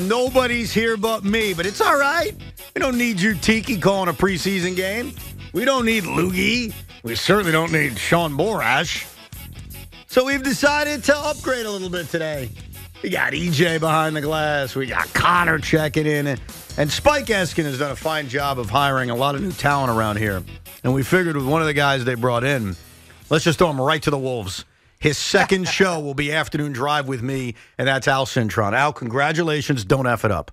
Nobody's here but me, but it's all right. We don't need you, Tiki, calling a preseason game. We don't need Loogie. We certainly don't need Sean Borash. So we've decided to upgrade a little bit today. We got EJ behind the glass. We got Connor checking in. And Spike Eskin has done a fine job of hiring a lot of new talent around here. And we figured with one of the guys they brought in, let's just throw him right to the wolves. His second show will be Afternoon Drive with me, and that's Al Cintron. Al, congratulations. Don't F it up.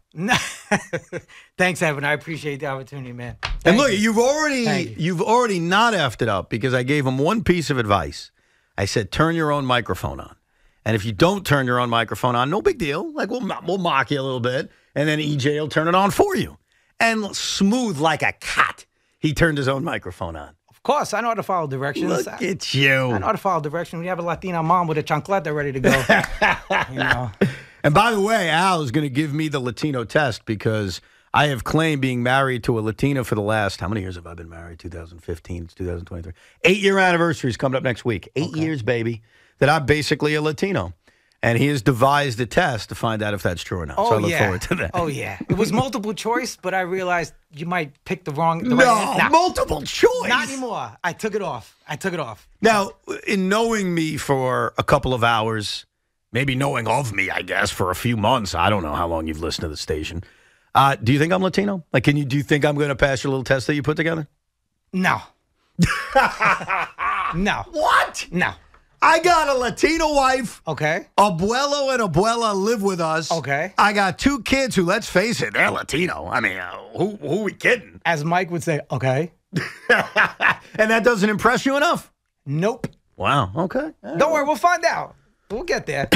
Thanks, Evan. I appreciate the opportunity, man. And look, you've already not effed it up because I gave him one piece of advice. I said, turn your own microphone on. And if you don't turn your own microphone on, no big deal. Like, we'll mock you a little bit, and then EJ will turn it on for you. And smooth like a cat, he turned his own microphone on. Of course, I know how to follow directions. Look at you. I know how to follow directions. We have a Latina mom with a chancleta ready to go. You know. And by the way, Al is going to give me the Latino test because I have claimed being married to a Latina for the last, how many years have I been married? 2015, it's 2023. 8-year anniversary is coming up next week. 8 years, baby, that I'm basically a Latino. And he has devised a test to find out if that's true or not. So I look forward to that. Oh, yeah. It was multiple choice, but I realized you might pick the right answer. Multiple choice. Not anymore. I took it off. Now, in knowing me for a couple of hours, maybe knowing of me, I guess, for a few months, I don't know how long you've listened to the station. Do you think I'm Latino? Like, do you think I'm going to pass your little test that you put together? No. No. What? No. I got a Latino wife. Okay. Abuelo and abuela live with us. Okay. I got 2 kids who, let's face it, they're Latino. I mean, who are we kidding? As Mike would say, okay. And that doesn't impress you enough? Nope. Wow. Okay. Don't worry. We'll find out. We'll get there.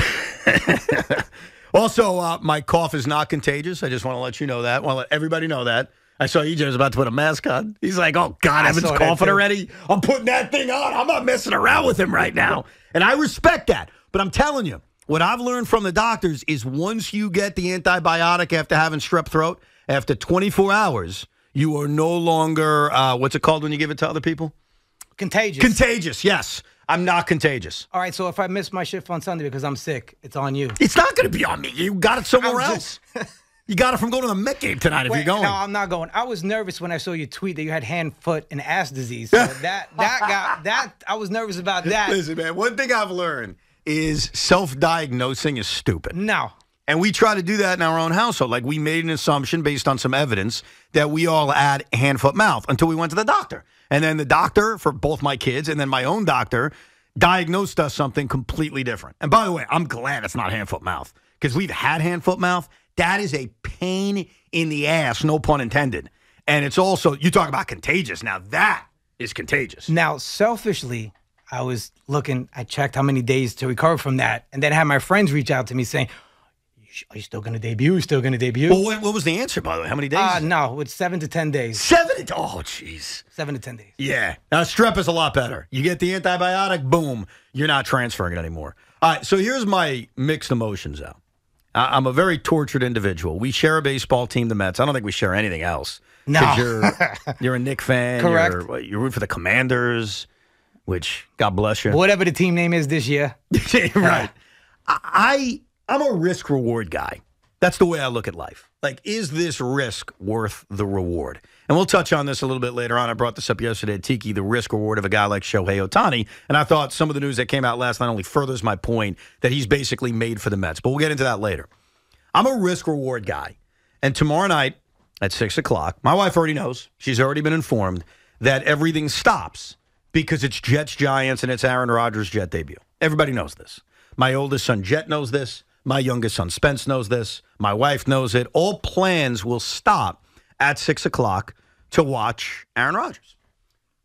Also, my cough is not contagious. I just want to let you know that. I want to let everybody know that. I saw EJ was about to put a mask on. He's like, oh, God, Evan's coughing already. I'm putting that thing on. I'm not messing around with him right now. And I respect that. But I'm telling you, what I've learned from the doctors is once you get the antibiotic after having strep throat, after 24 hours, you are no longer, what's it called when you give it to other people? Contagious. Contagious, yes. I'm not contagious. All right, so if I miss my shift on Sunday because I'm sick, it's on you. It's not going to be on me. You got it somewhere else. You got it from going to the Met game tonight if you're going. No, I'm not going. I was nervous when I saw your tweet that you had hand, foot, and ass disease. So I was nervous about that. Listen, man, one thing I've learned is self-diagnosing is stupid. No. And we try to do that in our own household. Like, we made an assumption based on some evidence that we all had hand, foot, mouth until we went to the doctor. And then the doctor, for both my kids, and then my own doctor, diagnosed us something completely different. And by the way, I'm glad it's not hand, foot, mouth because we've had hand, foot, mouth. That is a pain in the ass, no pun intended. And it's also, you talk about contagious. Now, that is contagious. Now, selfishly, I checked how many days to recover from that. And then I had my friends reach out to me saying, are you still going to debut? Well, what was the answer, by the way? How many days? No, it's 7 to 10 days. 7 to, oh, jeez. 7 to 10 days. Yeah. Now, strep is a lot better. You get the antibiotic, boom, you're not transferring it anymore. All right, so here's my mixed emotions out. I'm a very tortured individual. We share a baseball team, the Mets. I don't think we share anything else. No. You're a Knick fan. Correct. You're rooting for the Commanders, which, God bless you. Whatever the team name is this year. Right. I'm a risk-reward guy. That's the way I look at life. Like, is this risk worth the reward? And we'll touch on this a little bit later on. I brought this up yesterday at Tiki, the risk reward of a guy like Shohei Ohtani. And I thought some of the news that came out last night only furthers my point that he's basically made for the Mets. But we'll get into that later. I'm a risk reward guy. And tomorrow night at 6 o'clock, my wife already knows. She's already been informed that everything stops because it's Jets-Giants and it's Aaron Rodgers' Jet debut. Everybody knows this. My oldest son, Jet, knows this. My youngest son, Spence, knows this. My wife knows it. All plans will stop at 6 o'clock to watch Aaron Rodgers.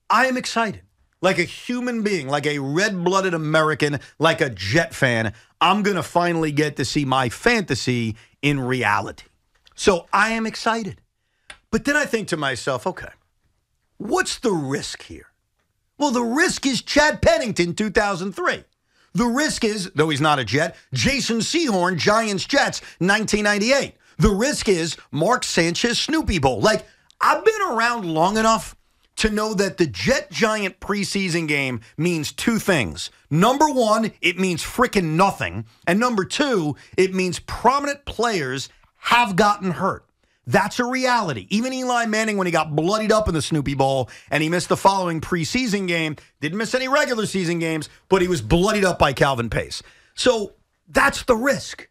I am excited. Like a human being, like a red-blooded American, like a Jet fan, I'm going to finally get to see my fantasy in reality. So I am excited. But then I think to myself, okay, what's the risk here? Well, the risk is Chad Pennington, 2003. The risk is, though he's not a Jet, Jason Sehorn, Giants-Jets, 1998. The risk is Mark Sanchez, Snoopy Bowl. Like, I've been around long enough to know that the Jet-Giant preseason game means 2 things. Number 1, it means freaking nothing. And number 2, it means prominent players have gotten hurt. That's a reality. Even Eli Manning, when he got bloodied up in the Snoopy Bowl and he missed the following preseason game, didn't miss any regular season games, but he was bloodied up by Calvin Pace. So that's the risk.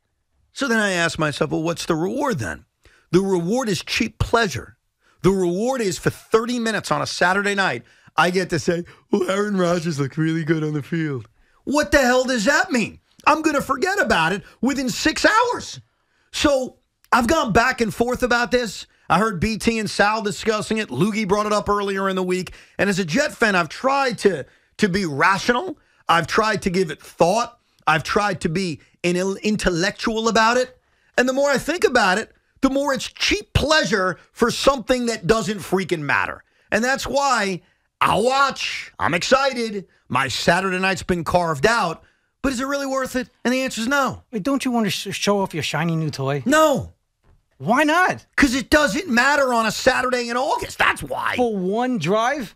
So then I ask myself, well, what's the reward then? The reward is cheap pleasure. The reward is for 30 minutes on a Saturday night, I get to say, well, Aaron Rodgers looked really good on the field. What the hell does that mean? I'm going to forget about it within 6 hours. So I've gone back and forth about this. I heard BT and Sal discussing it. Loogie brought it up earlier in the week. And as a Jet fan, I've tried to be rational. I've tried to give it thought. I've tried to be intellectual about it. And the more I think about it, the more it's cheap pleasure for something that doesn't freaking matter. And that's why I'll watch. I'm excited. My Saturday night's been carved out. But is it really worth it? And the answer is no. Wait, don't you want to show off your shiny new toy? No. Why not? Because it doesn't matter on a Saturday in August. That's why. For one drive?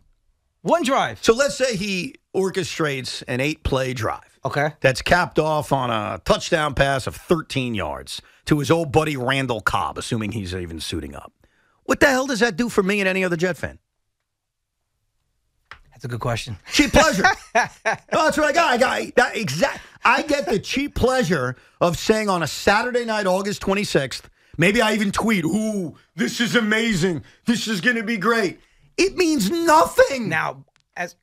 One drive. So let's say he orchestrates an 8-play drive. Okay. That's capped off on a touchdown pass of 13 yards to his old buddy Randall Cobb, assuming he's even suiting up. What the hell does that do for me and any other Jet fan? That's a good question. Cheap pleasure. No, that's what I got. I get the cheap pleasure of saying on a Saturday night, August 26th, maybe I even tweet, ooh, this is amazing. This is going to be great. It means nothing. Now, as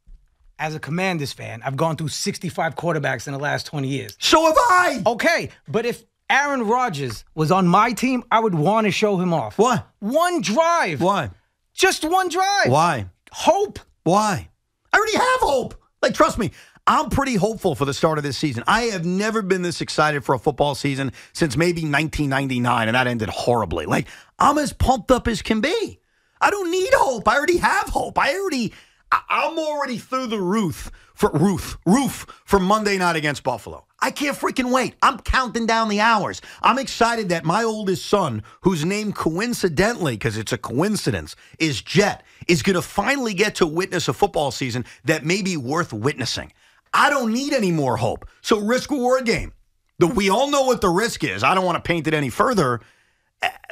a Commanders fan, I've gone through 65 quarterbacks in the last 20 years. So have I. Okay, but if Aaron Rodgers was on my team, I would want to show him off. Why? One drive. Why? Just one drive. Why? Hope. Why? I already have hope. Like, trust me, I'm pretty hopeful for the start of this season. I have never been this excited for a football season since maybe 1999, and that ended horribly. Like, I'm as pumped up as can be. I don't need hope. I already have hope. I'm already through the roof for Monday night against Buffalo. I can't freaking wait. I'm counting down the hours. I'm excited that my oldest son, whose name coincidentally, because it's a coincidence, is Jet, is going to finally get to witness a football season that may be worth witnessing. I don't need any more hope. So risk-reward game. We all know what the risk is. I don't want to paint it any further.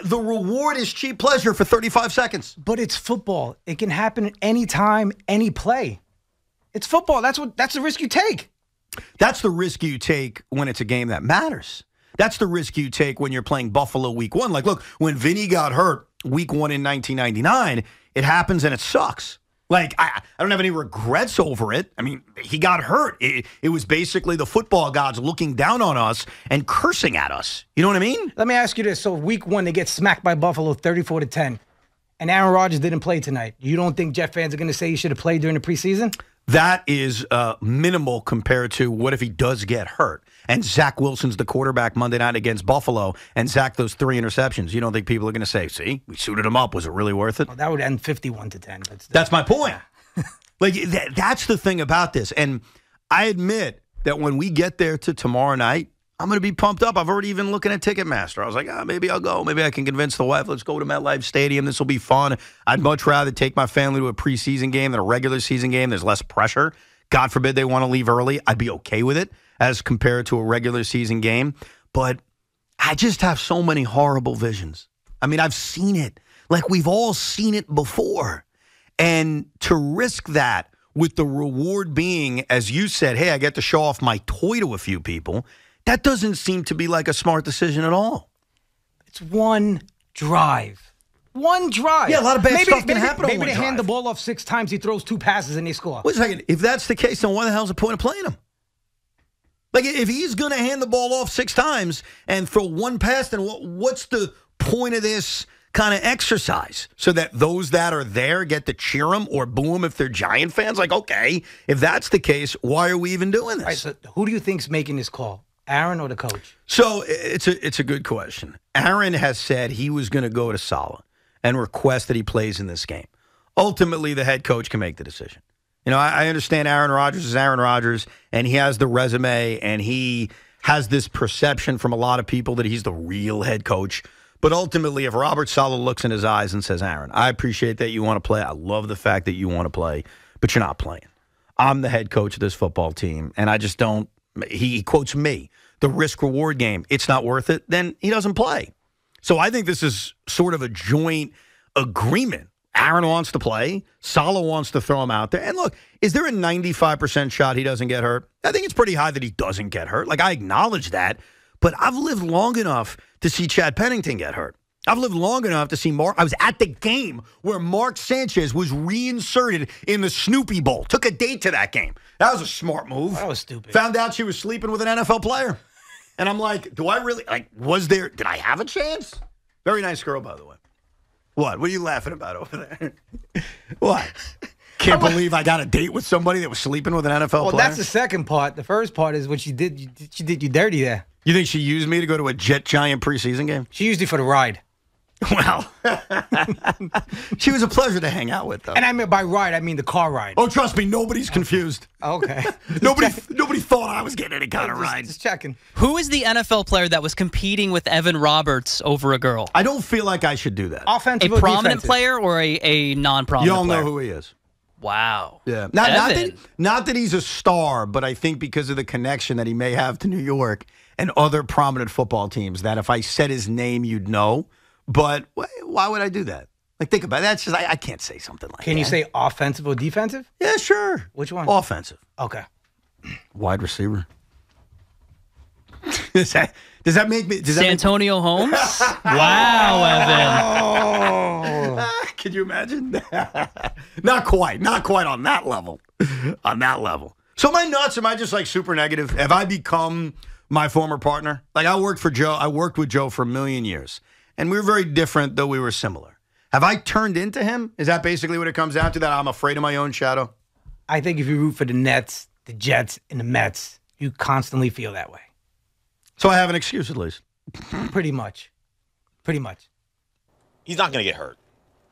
The reward is cheap pleasure for 35 seconds. But it's football. It can happen at any time, any play. It's football. That's the risk you take. That's the risk you take when it's a game that matters. That's the risk you take when you're playing Buffalo week 1. Like, look, when Vinny got hurt week 1 in 1999, it happens and it sucks. Like, I don't have any regrets over it. I mean, he got hurt. It was basically the football gods looking down on us and cursing at us. You know what I mean? Let me ask you this. So week 1, they get smacked by Buffalo 34-10, and Aaron Rodgers didn't play tonight. You don't think Jet fans are going to say he should have played during the preseason? That is minimal compared to what if he does get hurt and Zach Wilson's the quarterback Monday night against Buffalo and Zach those 3 interceptions. You don't think people are going to say, see, we suited him up. Was it really worth it? Well, that would end 51-10. But that's my point. Like, that's the thing about this. And I admit that when we get there to tomorrow night, I'm going to be pumped up. I've already even looking at Ticketmaster. I was like, maybe I'll go. Maybe I can convince the wife, let's go to MetLife Stadium. This will be fun. I'd much rather take my family to a preseason game than a regular season game. There's less pressure. God forbid they want to leave early. I'd be okay with it as compared to a regular season game. But I just have so many horrible visions. I mean, I've seen it. Like, we've all seen it before. And to risk that with the reward being, as you said, hey, I get to show off my toy to a few people, that doesn't seem to be like a smart decision at all. It's one drive. One drive. Yeah, a lot of bad stuff can happen on one Maybe they drive. hand the ball off 6 times, he throws 2 passes, and they score. Wait a second. If that's the case, then why the hell's the point of playing him? Like, if he's going to hand the ball off 6 times and throw 1 pass, then what's the point of this kind of exercise? So that those that are there get to cheer him or boo him if they're Giant fans? Like, okay, if that's the case, why are we even doing this? All right, so who do you think's making this call? Aaron or the coach? So it's a good question. Aaron has said he was going to go to Saleh and request that he plays in this game. Ultimately, the head coach can make the decision. You know, I understand Aaron Rodgers is Aaron Rodgers, and he has the resume, and he has this perception from a lot of people that he's the real head coach. But ultimately, if Robert Saleh looks in his eyes and says, Aaron, I appreciate that you want to play. I love the fact that you want to play, but you're not playing. I'm the head coach of this football team, and I just don't. He quotes me, the risk-reward game, it's not worth it, then he doesn't play. So I think this is sort of a joint agreement. Aaron wants to play. Saleh wants to throw him out there. And look, is there a 95% shot he doesn't get hurt? I think it's pretty high that he doesn't get hurt. Like, I acknowledge that. But I've lived long enough to see Chad Pennington get hurt. I've lived long enough to see I was at the game where Mark Sanchez was reinserted in the Snoopy Bowl. Took a date to that game. That was a smart move. That was stupid. Found out she was sleeping with an NFL player. And I'm like, did I have a chance? Very nice girl, by the way. What? What are you laughing about over there? What? Can't believe I got a date with somebody that was sleeping with an NFL player? Well, that's the second part. The first part is what she did you dirty there. You think she used me to go to a Jet Giant preseason game? She used it for the ride. Well, she was a pleasure to hang out with, though. And I mean by ride, I mean the car ride. Oh, trust me, nobody's confused. Okay. Nobody thought I was getting any kind of ride. Just checking. Who is the NFL player that was competing with Evan Roberts over a girl? I don't feel like I should do that. Offensive A or prominent defensive? player or a non-prominent Y'all player? know who he is. Wow. Yeah. Evan. Not that he's a star, but I think because of the connection that he may have to New York and other prominent football teams, that if I said his name, you'd know. But why would I do that? Like, think about it. That's just, I can't say something like that. Can you say offensive or defensive? Yeah, sure. Which one? Offensive. Okay. Wide receiver. Does that make me? Does that make Santonio Holmes? Wow, Evan. Can you imagine? Not quite on that level. On that level. So am I nuts? Am I just like super negative? Have I become my former partner? Like, I worked with Joe for a million years. And we were very different, though we were similar. Have I turned into him? Is that basically what it comes down to, that I'm afraid of my own shadow? I think if you root for the Nets, the Jets, and the Mets, you constantly feel that way. So I have an excuse, at least. Pretty much. He's not going to get hurt.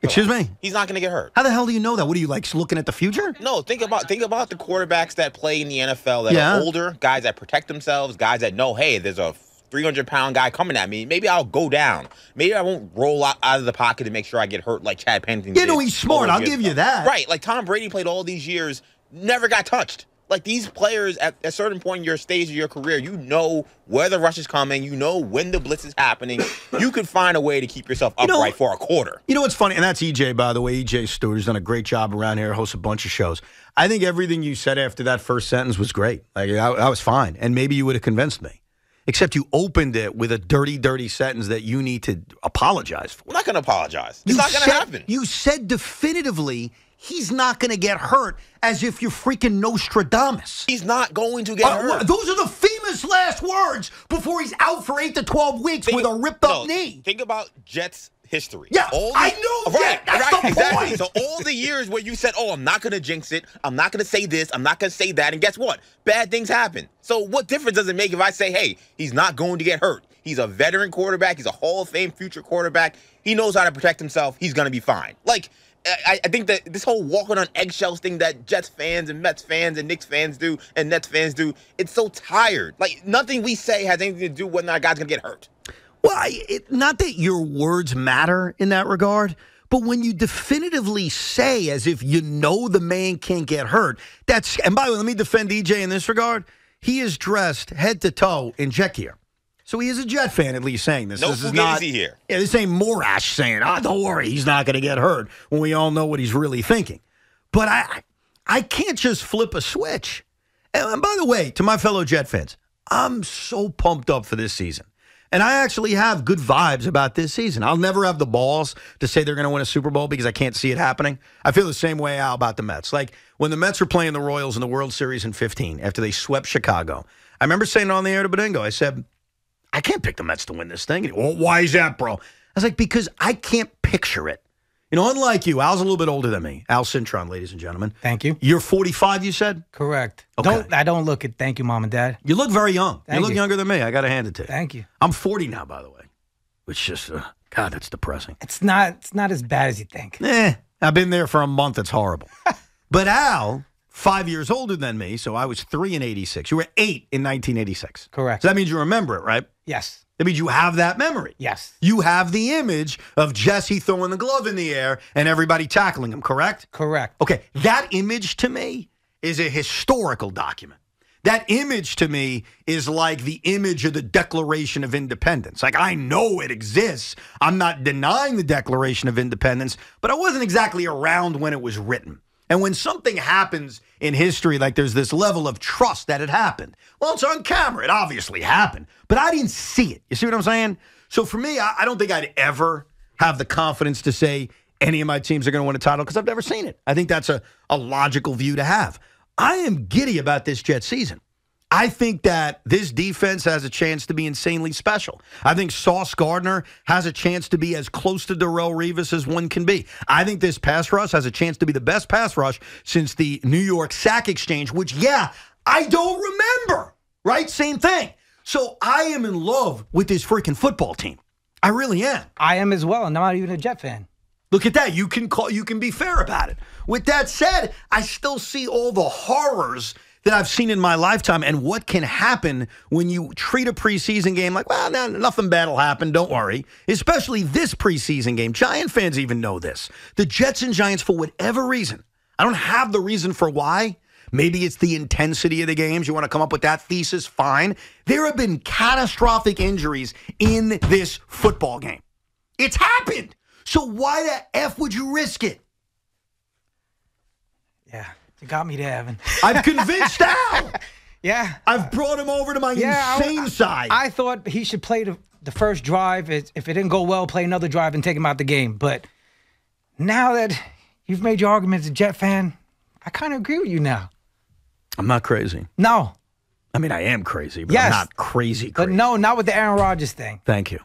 Excuse me? He's not going to get hurt. How the hell do you know that? What are you, like, looking at the future? No, think about the quarterbacks that play in the NFL that are older, guys that protect themselves, guys that know, hey, there's a 300-pound guy coming at me. Maybe I'll go down. Maybe I won't roll out of the pocket to make sure I get hurt like Chad Pennington did. You know, he's smart. I'll give you that. Right. Like Tom Brady played all these years, never got touched. Like, these players at a certain point in your stage of your career, you know where the rush is coming. You know when the blitz is happening. You could find a way to keep yourself upright for a quarter. You know what's funny? And that's EJ, by the way. EJ Stewart has done a great job around here, hosts a bunch of shows. I think everything you said after that first sentence was great. Like, I was fine. And maybe you would have convinced me. Except you opened it with a dirty, dirty sentence that you need to apologize for. I'm not going to apologize. It's not going to happen. You said definitively he's not going to get hurt, as if you're freaking Nostradamus. He's not going to get hurt. Those are the famous last words before he's out for 8 to 12 weeks with a ripped-up knee. Think about Jets history. Yeah, I know that. That's the exactly. point. So all the years where you said, oh, I'm not going to jinx it, I'm not going to say this, I'm not going to say that, and guess what? Bad things happen. So what difference does it make if I say, hey, he's not going to get hurt? He's a veteran quarterback. He's a Hall of Fame future quarterback. He knows how to protect himself. He's going to be fine. Like, I think that this whole walking on eggshells thing that Jets fans and Mets fans and Knicks fans do and Nets fans do, it's so tired. Like, nothing we say has anything to do with whether or not a guy's going to get hurt. Well, not that your words matter in that regard, but when you definitively say as if you know the man can't get hurt, that's, and by the way, let me defend EJ in this regard. He is dressed head to toe in Jet gear. So he is a Jet fan, at least, saying this. No This is not Fugazi here. Yeah, this ain't Morash saying, don't worry, he's not going to get hurt, when we all know what he's really thinking. But I can't just flip a switch. And by the way, to my fellow Jet fans, I'm so pumped up for this season. And I actually have good vibes about this season. I'll never have the balls to say they're going to win a Super Bowl because I can't see it happening. I feel the same way out about the Mets. Like, when the Mets were playing the Royals in the World Series in 2015, after they swept Chicago, I remember saying on the air to Benigno, I said, I can't pick the Mets to win this thing. Well, why is that, bro? I was like, because I can't picture it. You know, unlike you, Al's a little bit older than me. Al Cintron, ladies and gentlemen. Thank you. You're 45, you said? Correct. Okay. I don't look it. Thank you, Mom and Dad. You look very young. Thank you look you. younger than me. I got to hand it to you. Thank you. I'm 40 now, by the way, which just, God, that's depressing. It's not as bad as you think. I've been there for a month. It's horrible. But Al, 5 years older than me, so I was 3 in 86. You were 8 in 1986. Correct. So that means you remember it, right? Yes. That means you have that memory. Yes. You have the image of Jesse throwing the glove in the air and everybody tackling him, correct? Correct. Okay, that image to me is a historical document That image to me is like the image of the Declaration of Independence. Like, I know it exists. I'm not denying the Declaration of Independence, but I wasn't exactly around when it was written. And when something happens in history, like there's this level of trust that it happened. Well, it's on camera. It obviously happened, but I didn't see it. You see what I'm saying? So for me, I don't think I'd ever have the confidence to say any of my teams are going to win a title because I've never seen it. I think that's a logical view to have. I am giddy about this Jets season. I think that this defense has a chance to be insanely special. I think Sauce Gardner has a chance to be as close to Darrelle Revis as one can be. I think this pass rush has a chance to be the best pass rush since the New York Sack Exchange, which, I don't remember, right? Same thing. So I am in love with this freaking football team. I really am. I am as well, and I'm not even a Jet fan. Look at that. You can be fair about it. With that said, I still see all the horrors that I've seen in my lifetime and what can happen when you treat a preseason game like, well, nothing bad will happen. Don't worry. Especially this preseason game. Giant fans even know this. The Jets and Giants, for whatever reason, I don't have the reason for why. Maybe it's the intensity of the games. You want to come up with that thesis? Fine. There have been catastrophic injuries in this football game. It's happened. So why the F would you risk it? Yeah, you got me there, Evan. I've convinced Al. Yeah. I've brought him over to my insane side. I thought he should play the first drive. If it didn't go well, play another drive and take him out the game. But now that you've made your argument as a Jet fan, I kind of agree with you now. I'm not crazy. No. I mean, I am crazy, but yes. I'm not crazy. But no, not with the Aaron Rodgers thing. Thank you.